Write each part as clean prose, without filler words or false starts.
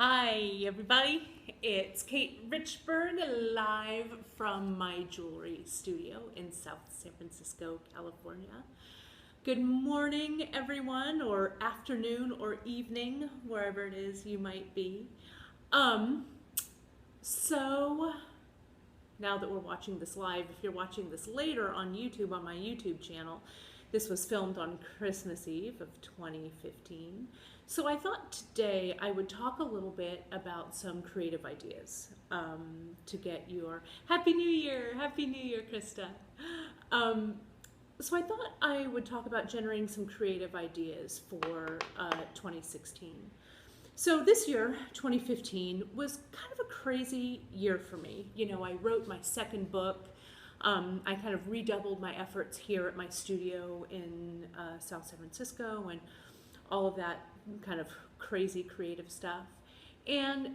Hi everybody, it's Kate Richbourg live from my jewelry studio in South San Francisco, California. Good morning everyone, or afternoon or evening, wherever it is you might be. Um, so now that we're watching this live, if you're watching this later on YouTube, on my YouTube channel, this was filmed on Christmas Eve of 2015. So I thought today I would talk a little bit about some creative ideas to get your Happy New Year, Krista. Um, so I thought I would talk about generating some creative ideas for 2016. So this year, 2015, was kind of a crazy year for me. You know, I wrote my second book. I kind of redoubled my efforts here at my studio in South San Francisco and all of that kind of crazy creative stuff. And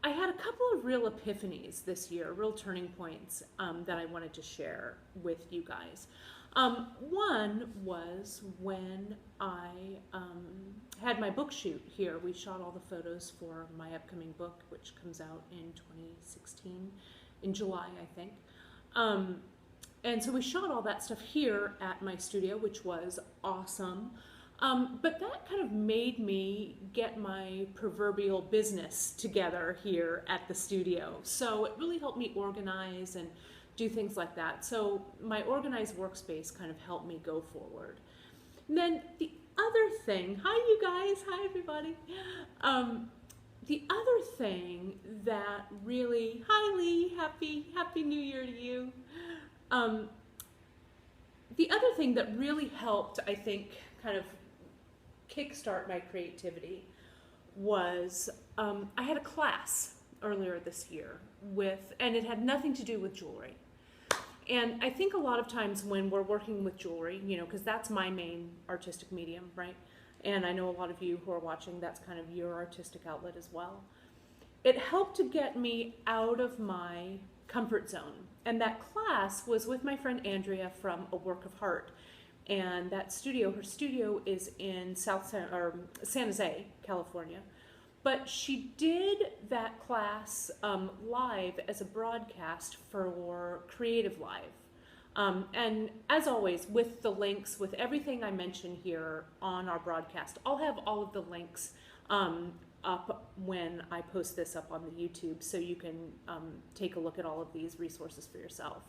I had a couple of real epiphanies this year, real turning points that I wanted to share with you guys. One was when I had my book shoot here. We shot all the photos for my upcoming book, which comes out in 2016, in July, I think. And so we shot all that stuff here at my studio, which was awesome. But that kind of made me get my proverbial business together here at the studio. So it really helped me organize and do things like that. So my organized workspace kind of helped me go forward. And then the other thing, hi you guys, hi everybody. The other thing that really, hi Lee, happy New Year to you. The other thing that really helped, I think, kind of kickstart my creativity was I had a class earlier this year and it had nothing to do with jewelry. And I think a lot of times when we're working with jewelry, you know, because that's my main artistic medium, right? And I know a lot of you who are watching, that's kind of your artistic outlet as well. It helped to get me out of my comfort zone. And that class was with my friend Andrea from A Work of Heart. And that studio, her studio is in San Jose, California. But she did that class live as a broadcast for Creative Live. And as always, with the links, with everything I mention here on our broadcast, I'll have all of the links up when I post this up on the YouTube, so you can take a look at all of these resources for yourself.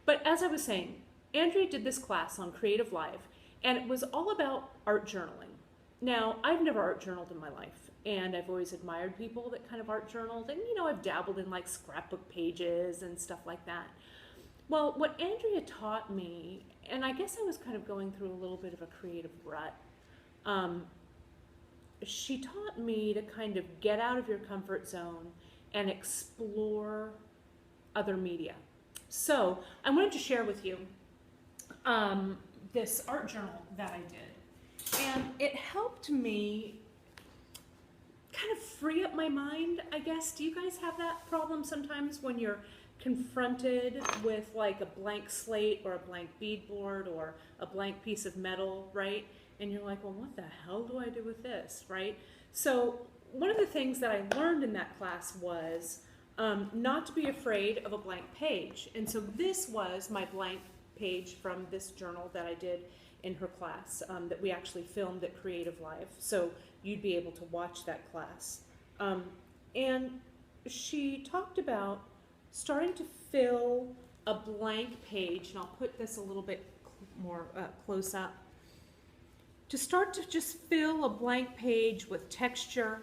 But as I was saying, Andrea did this class on Creative Live, and it was all about art journaling. Now, I've never art journaled in my life, and I've always admired people that kind of art journaled, and you know, I've dabbled in like scrapbook pages and stuff like that. Well, what Andrea taught me, and I guess I was kind of going through a little bit of a creative rut, she taught me to kind of get out of your comfort zone and explore other media. So I wanted to share with you this art journal that I did. And it helped me kind of free up my mind, I guess. Do you guys have that problem sometimes when you're confronted with like a blank slate or a blank beadboard or a blank piece of metal, right? And you're like, well, what the hell do I do with this, right? So one of the things that I learned in that class was not to be afraid of a blank page. And so this was my blank page from this journal that I did in her class that we actually filmed at Creative Live. So you'd be able to watch that class. And she talked about starting to fill a blank page, and I'll put this a little bit more close up, to start to just fill a blank page with texture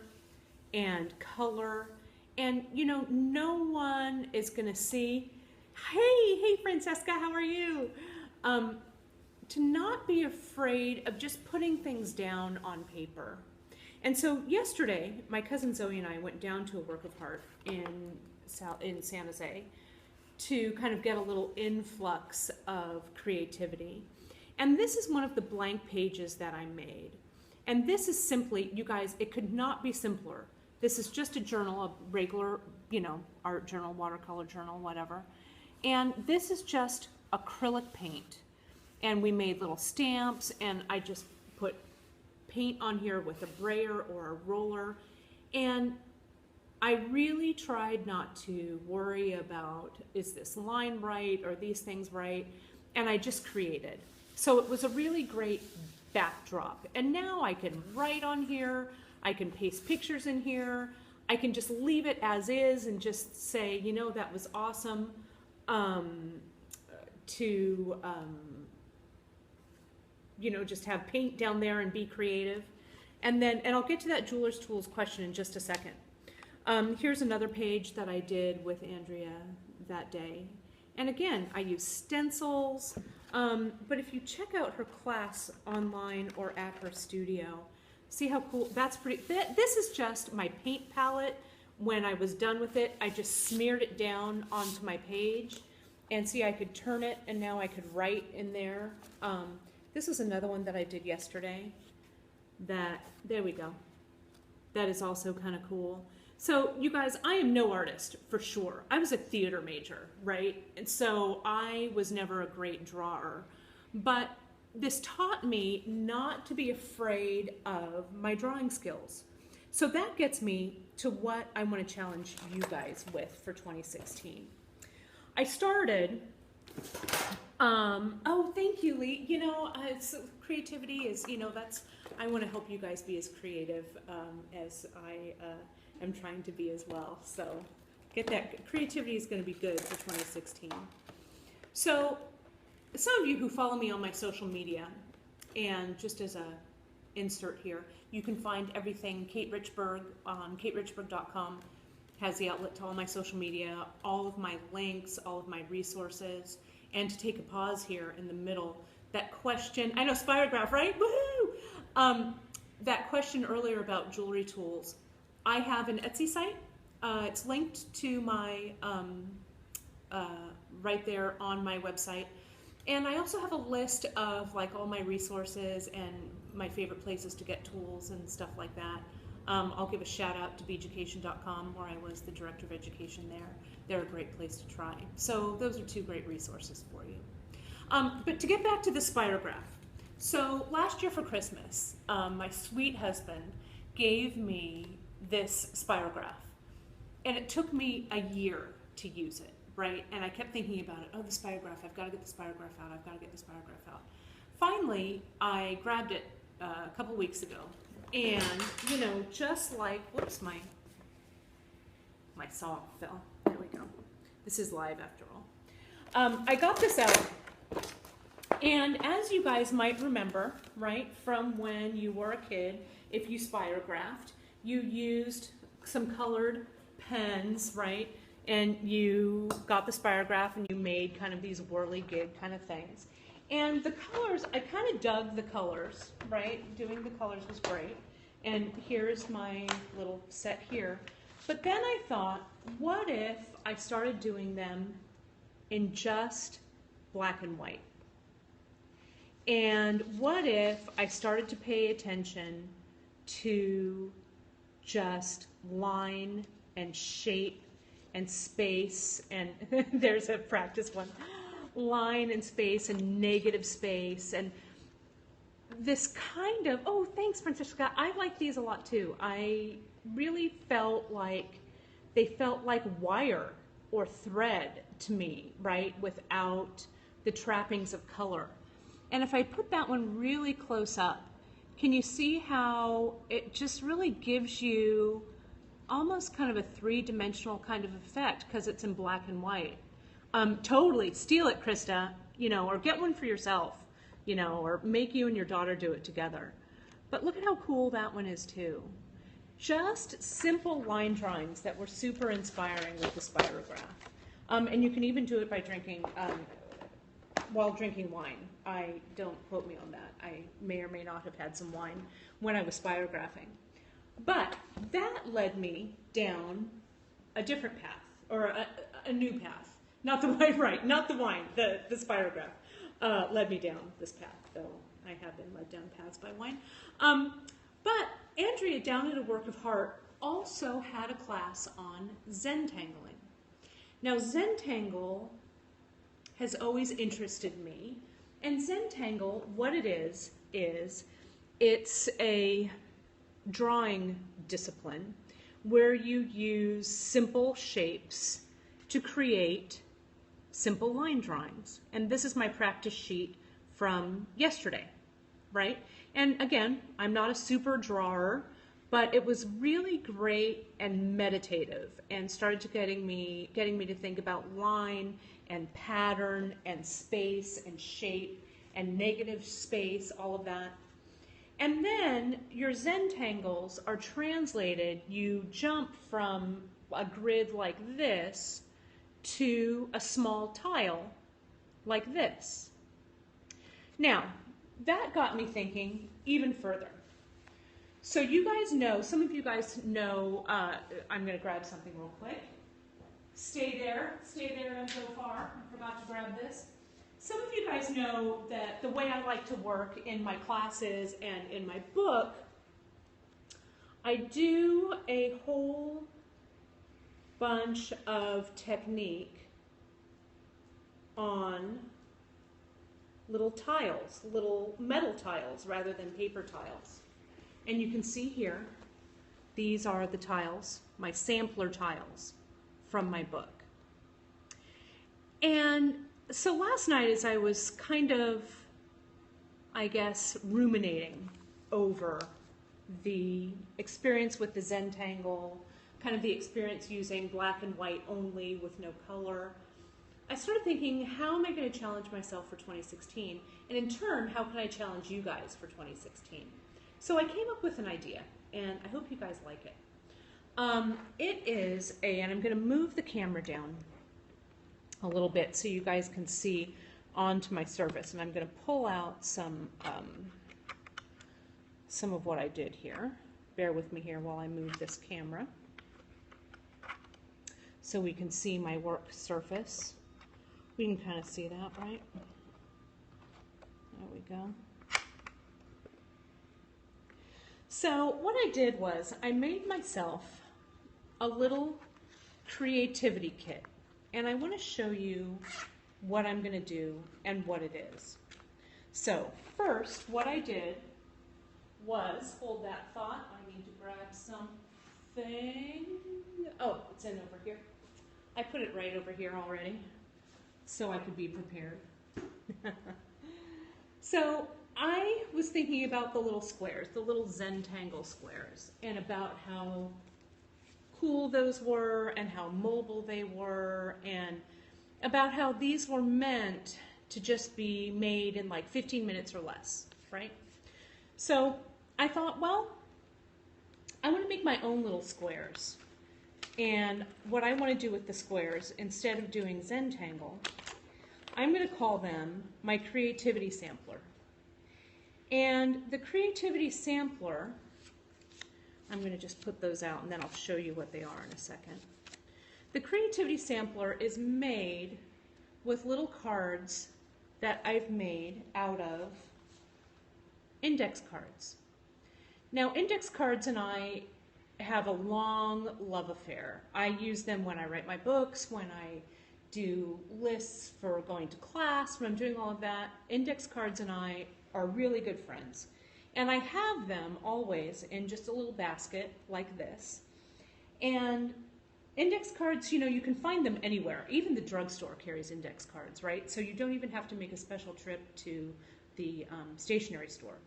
and color. And you know, no one is gonna see, hey Francesca, how are you? To not be afraid of just putting things down on paper. And so yesterday, my cousin Zoe and I went down to A Work of Heart in San Jose to kind of get a little influx of creativity. And this is one of the blank pages that I made. And this is simply, you guys, it could not be simpler. This is just a journal, a regular, you know, art journal, watercolor journal, whatever. And this is just acrylic paint. And we made little stamps, and I just put paint on here with a brayer or a roller. And I really tried not to worry about, is this line right or these things right? And I just created. So it was a really great backdrop. And now I can write on here, I can paste pictures in here, I can just leave it as is and just say, you know, that was awesome. You know, just have paint down there and be creative. And I'll get to that Jeweler's Tools question in just a second. Here's another page that I did with Andrea that day. And again, I use stencils, but if you check out her class online or at her studio, see how cool, that's pretty, this is just my paint palette. When I was done with it, I just smeared it down onto my page, and see, I could turn it, and now I could write in there. This is another one that I did yesterday. There we go. That is also kind of cool. So you guys, I am no artist for sure. I was a theater major, right? And so I was never a great drawer, but this taught me not to be afraid of my drawing skills. So that gets me to what I want to challenge you guys with for 2016. I started, oh, thank you, Lee. You know, creativity is, you know, I want to help you guys be as creative as I am trying to be as well. So get that. Creativity is going to be good for 2016. So some of you who follow me on my social media, and just as a insert here, you can find everything Kate Richbourg on katerichbourg.com. has the outlet to all my social media, all of my links, all of my resources. And to take a pause here in the middle, that question, I know, Spirograph, right? Woohoo! That question earlier about jewelry tools, I have an Etsy site. It's linked to my, right there on my website. And I also have a list of like all my resources and my favorite places to get tools and stuff like that. I'll give a shout out to beeducation.com, where I was the director of education there. They're a great place to try. So those are two great resources for you. But to get back to the Spirograph. So last year for Christmas, my sweet husband gave me this Spirograph. And it took me a year to use it, right? And I kept thinking about it. Oh, the Spirograph, I've got to get the Spirograph out. I've got to get the Spirograph out. Finally, I grabbed it a couple weeks ago. And, you know, just like, whoops, my saw fell. There we go. This is live after all. I got this out. And as you guys might remember, right, from when you were a kid, if you spirographed, you used some colored pens, right? And you got the Spirograph and you made kind of these whirligig kind of things. And the colors, I kind of dug the colors, right? Doing the colors was great. And here's my little set here. But then I thought, what if I started doing them in just black and white? And what if I started to pay attention to just line and shape and space, and there's a practice one. Line and space and negative space, and this kind of, oh, thanks, Francisca. I like these a lot too. I really felt like they felt like wire or thread to me, right, without the trappings of color. And if I put that one really close up, can you see how it just really gives you almost kind of a three-dimensional kind of effect because it's in black and white? Totally, steal it, Krista, you know, or get one for yourself, you know, or make you and your daughter do it together. But look at how cool that one is too. Just simple line drawings that were super inspiring with the Spirograph. And you can even do it by drinking, while drinking wine. Don't quote me on that. I may or may not have had some wine when I was Spirographing. But that led me down a different path, or a new path. Not the wine, right, not the wine, the Spirograph led me down this path, though I have been led down paths by wine. But Andrea, down at A Work of Heart, also had a class on Zentangling. Now, Zentangle has always interested me, and Zentangle, what it is it's a drawing discipline where you use simple shapes to create simple line drawings. And this is my practice sheet from yesterday, right? And again, I'm not a super drawer, but it was really great and meditative and started to getting me to think about line and pattern and space and shape and negative space, all of that. And then your Zentangles are translated. You jump from a grid like this to a small tile like this. Now, that got me thinking even further. So you guys know, some of you guys know, I'm going to grab something real quick. Stay there so far. I forgot to grab this. Some of you guys know that the way I like to work in my classes and in my book, I do a whole bunch of technique on little tiles, little metal tiles rather than paper tiles. And you can see here, these are the tiles, my sampler tiles from my book. And so last night, as I was kind of, I guess, ruminating over the experience with the Zentangle, kind of the experience using black and white only with no color, I started thinking, how am I going to challenge myself for 2016? And in turn, how can I challenge you guys for 2016? So I came up with an idea, and I hope you guys like it. It is and I'm going to move the camera down a little bit so you guys can see onto my surface, and I'm going to pull out some of what I did here. Bear with me here while I move this camera so we can see my work surface. We can kind of see that, right? There we go. So what I did was I made myself a little creativity kit, and I want to show you what I'm going to do and what it is. So first, what I did was, hold that thought, I need to grab something. Oh, it's in over here. I put it right over here already so I could be prepared. So I was thinking about the little squares, the little Zentangle squares, and about how cool those were and how mobile they were, and about how these were meant to just be made in like 15 minutes or less, right? So I thought, well, I want to make my own little squares. And what I want to do with the squares, instead of doing Zentangle, I'm going to call them my creativity sampler. And the creativity sampler, I'm going to just put those out and then I'll show you what they are in a second. The creativity sampler is made with little cards that I've made out of index cards. Now, index cards and I have a long love affair. I use them when I write my books, when I do lists for going to class, when I'm doing all of that. Index cards and I are really good friends. And I have them always in just a little basket like this. And index cards, you know, you can find them anywhere. Even the drugstore carries index cards, right? So you don't even have to make a special trip to the stationery store.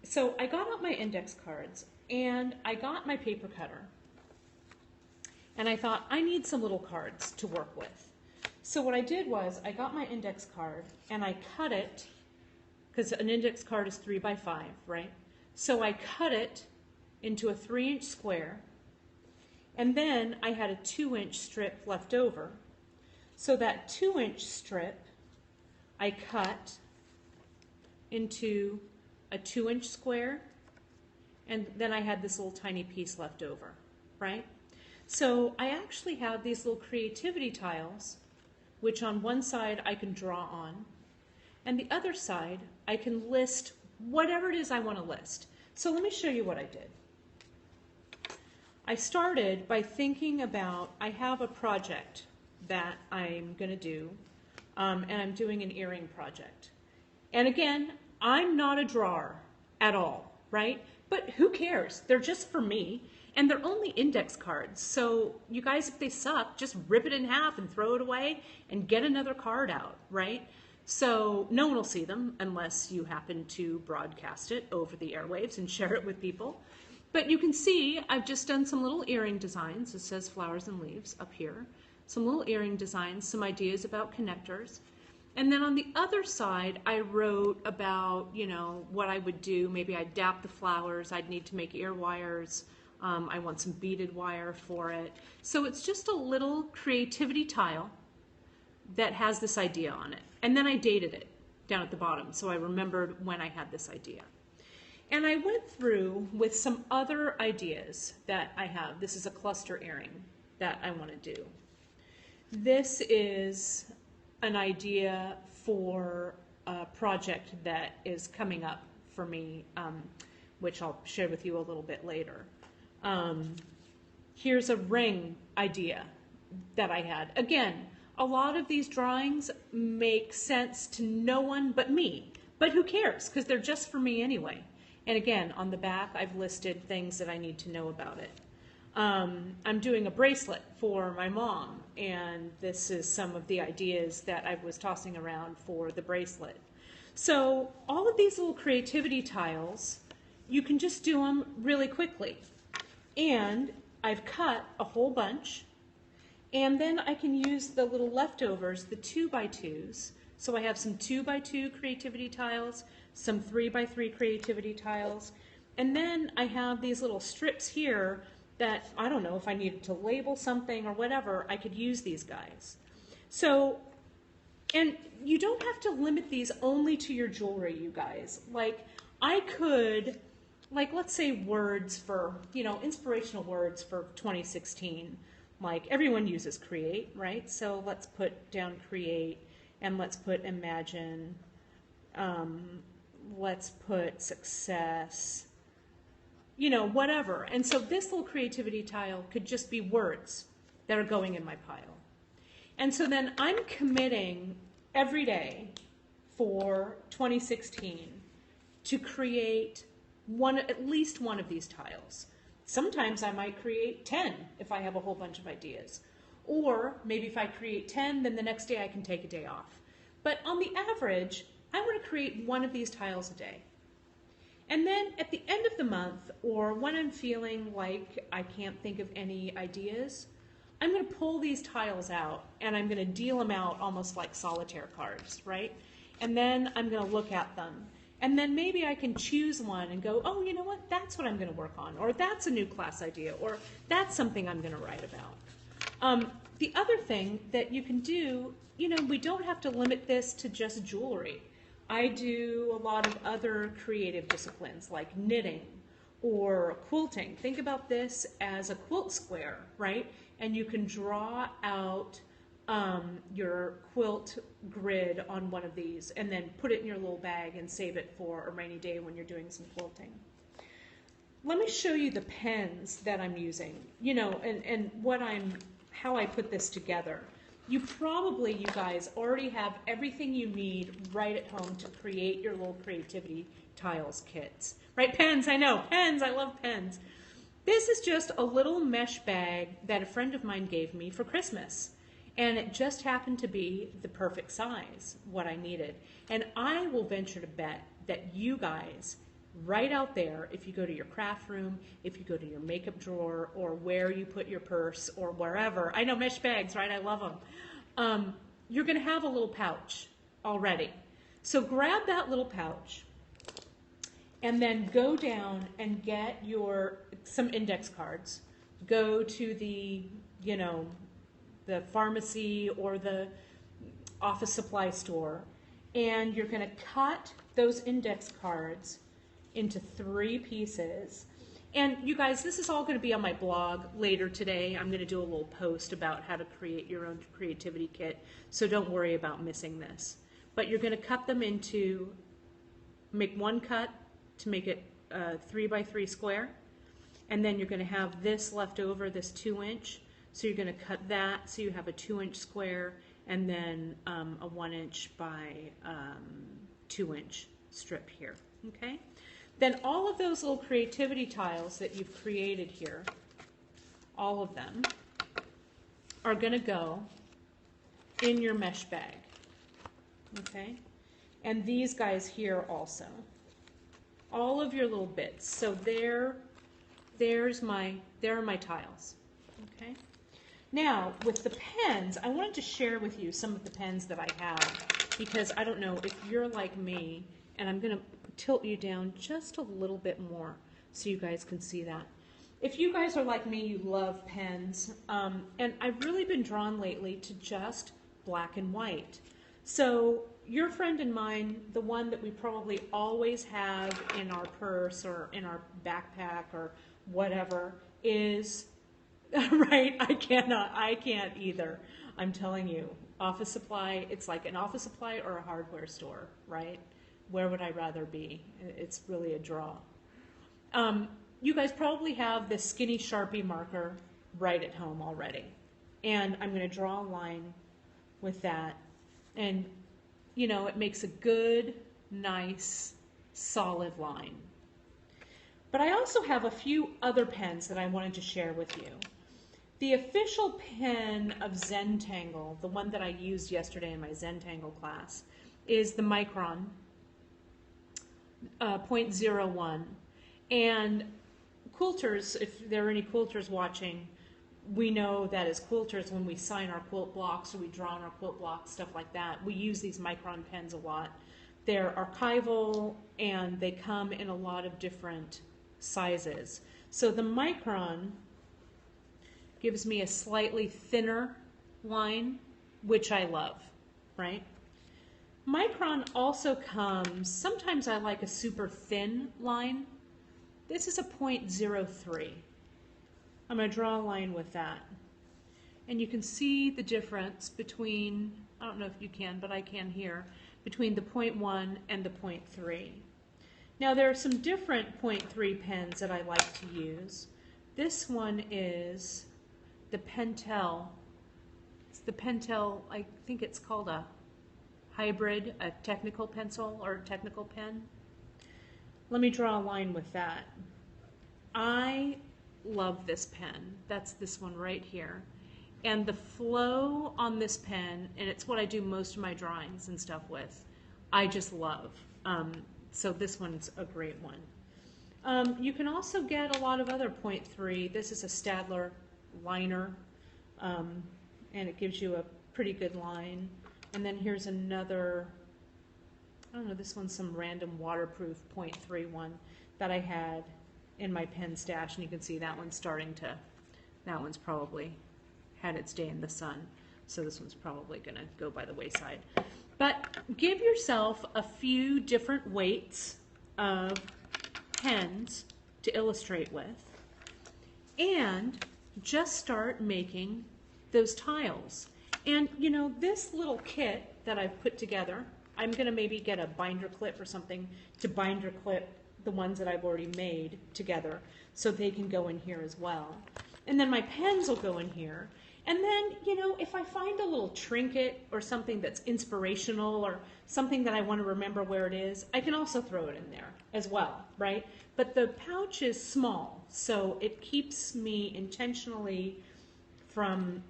So I got out my index cards and I got my paper cutter. And I thought, I need some little cards to work with. So what I did was I got my index card and I cut it, because an index card is 3 by 5, right? So I cut it into a 3-inch square, and then I had a 2-inch strip left over. So that 2-inch strip I cut into a 2-inch square, and then I had this little tiny piece left over, right? So I actually have these little creativity tiles, which on one side I can draw on, and the other side I can list whatever it is I want to list. So let me show you what I did. I started by thinking about, I have a project that I'm going to do, and I'm doing an earring project. And again, I'm not a drawer at all, right? but who cares? They're just for me, and they're only index cards. So you guys, if they suck, just rip it in half and throw it away and get another card out, right? So no one will see them unless you happen to broadcast it over the airwaves and share it with people. But you can see I've just done some little earring designs. It says flowers and leaves up here. Some little earring designs, some ideas about connectors. And then on the other side, I wrote about, you know, what I would do. Maybe I'd dap the flowers. I'd need to make ear wires. I want some beaded wire for it. So it's just a little creativity tile that has this idea on it. And then I dated it down at the bottom, so I remembered when I had this idea. And I went through with some other ideas that I have. This is a cluster earring that I want to do. This is an idea for a project that is coming up for me, which I'll share with you a little bit later. Here's a ring idea that I had. Again, a lot of these drawings make sense to no one but me, but who cares, because they're just for me anyway. And again, on the back, I've listed things that I need to know about it. I'm doing a bracelet for my mom, and this is some of the ideas that I was tossing around for the bracelet. So all of these little creativity tiles, you can just do them really quickly. And I've cut a whole bunch, and then I can use the little leftovers, the 2x2s. So I have some 2x2 creativity tiles, some 3x3 creativity tiles, and then I have these little strips here that, I don't know, if I needed to label something or whatever, I could use these guys. So, and you don't have to limit these only to your jewelry, you guys. Like, I could, like, let's say words for, you know, inspirational words for 2016. Like, everyone uses create, right? So let's put down create, and let's put imagine, let's put success, you know, whatever. And so this little creativity tile could just be words that are going in my pile. And so then I'm committing every day for 2016 to create at least one of these tiles. Sometimes I might create 10 if I have a whole bunch of ideas. Or maybe if I create 10, then the next day I can take a day off. But on the average, I want to create one of these tiles a day. And then at the end of the month, or when I'm feeling like I can't think of any ideas, I'm going to pull these tiles out and I'm going to deal them out almost like solitaire cards, right? And then I'm going to look at them. And then maybe I can choose one and go, oh, you know what, that's what I'm going to work on, or that's a new class idea, or that's something I'm going to write about. The other thing that you can do, you know, we don't have to limit this to just jewelry. I do a lot of other creative disciplines like knitting or quilting. Think about this as a quilt square, right? And you can draw out your quilt grid on one of these and then put it in your little bag and save it for a rainy day when you're doing some quilting. Let me show you the pens that I'm using, you know, and how I put this together. You probably, you guys, already have everything you need right at home to create your little creativity tiles kits. Right, pens, I know, pens, I love pens. This is just a little mesh bag that a friend of mine gave me for Christmas. And it just happened to be the perfect size, what I needed. And I will venture to bet that you guys, right out there, if you go to your craft room, if you go to your makeup drawer, or where you put your purse, or wherever, I know mesh bags, right? I love them. You're going to have a little pouch already. So grab that little pouch and then go down and get some index cards. Go to the, you know, the pharmacy or the office supply store, and you're going to cut those index cards into 3 pieces. And you guys, this is all going to be on my blog later today. I'm going to do a little post about how to create your own creativity kit, so don't worry about missing this. But you're going to cut them make one cut to make it a 3x3 square, and then you're going to have this left over, this 2-inch. So you're going to cut that so you have a 2-inch square, and then a 1-inch by 2-inch strip here. Okay. then all of those little creativity tiles that you've created here, all of them, are going to go in your mesh bag. Okay? And these guys here also. All of your little bits. So there are my tiles. Okay? Now, with the pens, I wanted to share with you some of the pens that I have, because I don't know if you're like me, and I'm going to tilt you down just a little bit more so you guys can see that. If you guys are like me, you love pens, and I've really been drawn lately to just black and white. So your friend and mine, the one that we probably always have in our purse or in our backpack or whatever, is right. I can't either. I'm telling you, office supply, it's like an office supply or a hardware store, right? Where would I rather be? It's really a draw. You guys probably have this skinny Sharpie marker right at home already. And I'm going to draw a line with that. And, you know, it makes a good, nice, solid line. But I also have a few other pens that I wanted to share with you. The official pen of Zentangle, the one that I used yesterday in my Zentangle class, is the Micron 0.01. And quilters, if there are any quilters watching, we know that as quilters, when we sign our quilt blocks or we draw on our quilt blocks, stuff like that, we use these Micron pens a lot. They're archival and they come in a lot of different sizes. So the Micron gives me a slightly thinner line, which I love, right? Micron also comes, sometimes I like a super thin line. This is a 0.03. I'm going to draw a line with that. And you can see the difference between, I don't know if you can, but I can here, between the 0.1 and the 0.3. Now there are some different 0.3 pens that I like to use. This one is the Pentel. It's the Pentel, I think it's called a hybrid, a technical pencil or a technical pen. Let me draw a line with that. I love this pen. That's this one right here. And the flow on this pen, and it's what I do most of my drawings and stuff with, I just love. So this one's a great one. You can also get a lot of other 0.3. This is a Staedtler liner, and it gives you a pretty good line. And then here's another, I don't know, this one's some random waterproof 0.31 that I had in my pen stash, and you can see that one's that one's probably had its day in the sun, so this one's probably going to go by the wayside. But give yourself a few different weights of pens to illustrate with, and just start making those tiles. And you know, this little kit that I've put together, I'm going to maybe get a binder clip or something to binder clip the ones that I've already made together so they can go in here as well. And then my pens will go in here. And then, you know, if I find a little trinket or something that's inspirational or something that I want to remember where it is, I can also throw it in there as well, right? But the pouch is small, so it keeps me intentionally from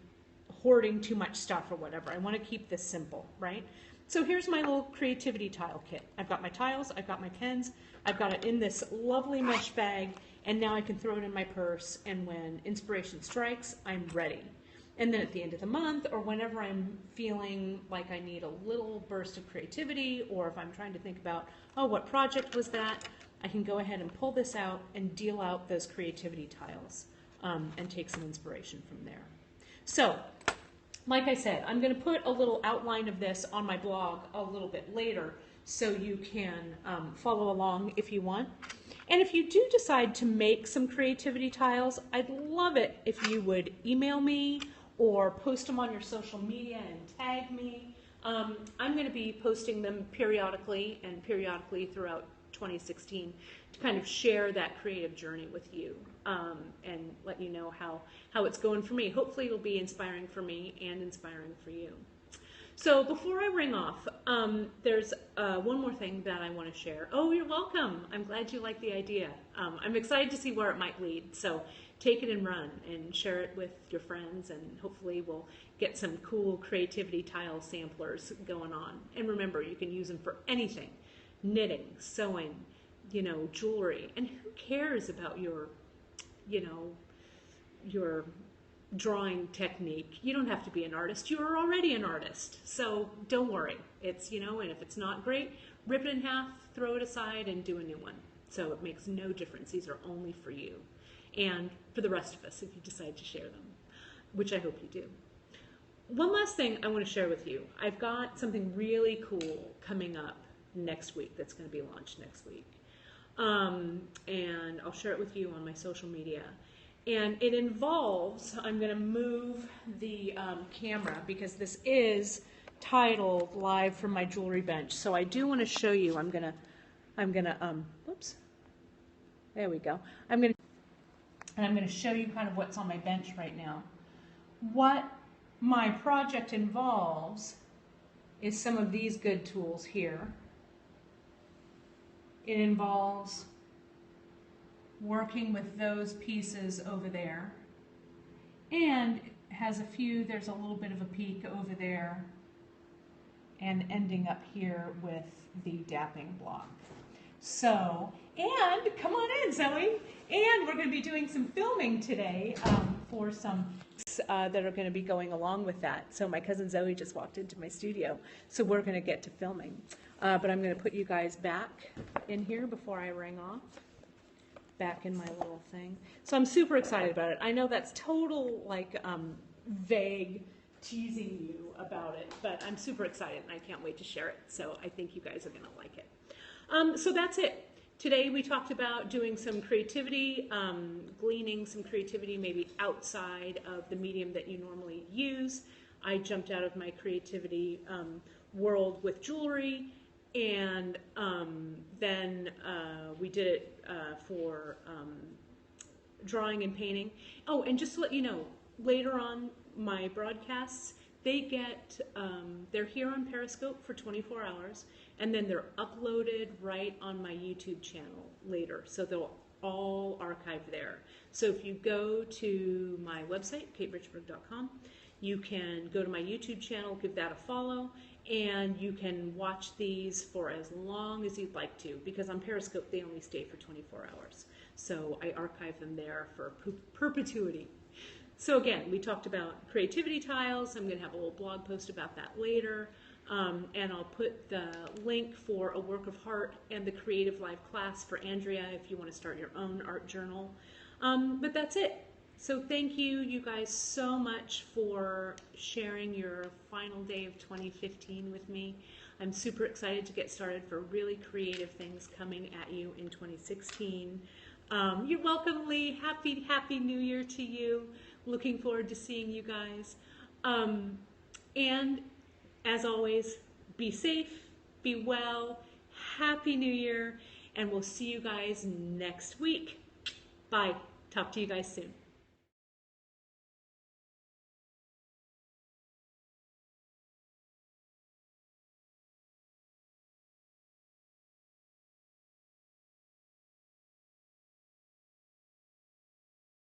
hoarding too much stuff or whatever. I want to keep this simple, right? So here's my little creativity tile kit. I've got my tiles, I've got my pens, I've got it in this lovely mesh bag, and now I can throw it in my purse, and when inspiration strikes, I'm ready. And then at the end of the month, or whenever I'm feeling like I need a little burst of creativity, or if I'm trying to think about, oh, what project was that, I can go ahead and pull this out and deal out those creativity tiles and take some inspiration from there. So, like I said, I'm going to put a little outline of this on my blog a little bit later so you can follow along if you want. And if you do decide to make some creativity tiles, I'd love it if you would email me or post them on your social media and tag me. I'm going to be posting them periodically throughout 2016 to kind of share that creative journey with you and let you know how it's going for me. Hopefully it'll be inspiring for me and inspiring for you. So before I ring off, there's one more thing that I want to share. Oh, you're welcome. I'm glad you like the idea. I'm excited to see where it might lead. So take it and run and share it with your friends, and hopefully we'll get some cool creativity tile samplers going on. And remember, you can use them for anything: knitting, sewing, jewelry. And who cares about your drawing technique? You don't have to be an artist. You're already an artist. So don't worry. It's, and if it's not great, rip it in half, throw it aside, and do a new one. So it makes no difference. These are only for you and for the rest of us if you decide to share them, which I hope you do. One last thing I want to share with you. I've got something really cool coming up next week that's going to be launched next week. And I'll share it with you on my social media. And it involves, I'm going to move the camera because this is titled Live from My Jewelry Bench. So I do want to show you. I'm gonna, whoops, there we go. I'm gonna show you kind of what's on my bench right now. What my project involves is some of these good tools here. It involves working with those pieces over there, and has a few, there's a little bit of a peak over there, and ending up here with the dapping block. So, and come on in, Zoe, and we're going to be doing some filming today for some that are going to be going along with that. So my cousin Zoe just walked into my studio, so we're going to get to filming. But I'm going to put you guys back in here before I ring off. Back in my little thing. So I'm super excited about it. I know that's total vague teasing you about it, but I'm super excited and I can't wait to share it. So I think you guys are going to like it. So that's it. Today we talked about doing some creativity, gleaning some creativity maybe outside of the medium that you normally use. I jumped out of my creativity world with jewelry, and then we did it for drawing and painting. Oh, and just to let you know, later on my broadcasts, they're here on Periscope for 24 hours, and then they're uploaded right on my YouTube channel later. So they'll all archive there. So if you go to my website, katerichbourg.com, you can go to my YouTube channel, give that a follow, and you can watch these for as long as you'd like to, because on Periscope they only stay for 24 hours. So I archive them there for perpetuity. So again, we talked about creativity tiles. I'm going to have a little blog post about that later. And I'll put the link for a work of art and the Creative Live class for Andrea if you want to start your own art journal. But that's it. So thank you guys so much for sharing your final day of 2015 with me. I'm super excited to get started for really creative things coming at you in 2016. You're welcome, Lee. Happy New Year to you. Looking forward to seeing you guys. And as always, be safe, be well, Happy New Year, and we'll see you guys next week. Bye. Talk to you guys soon.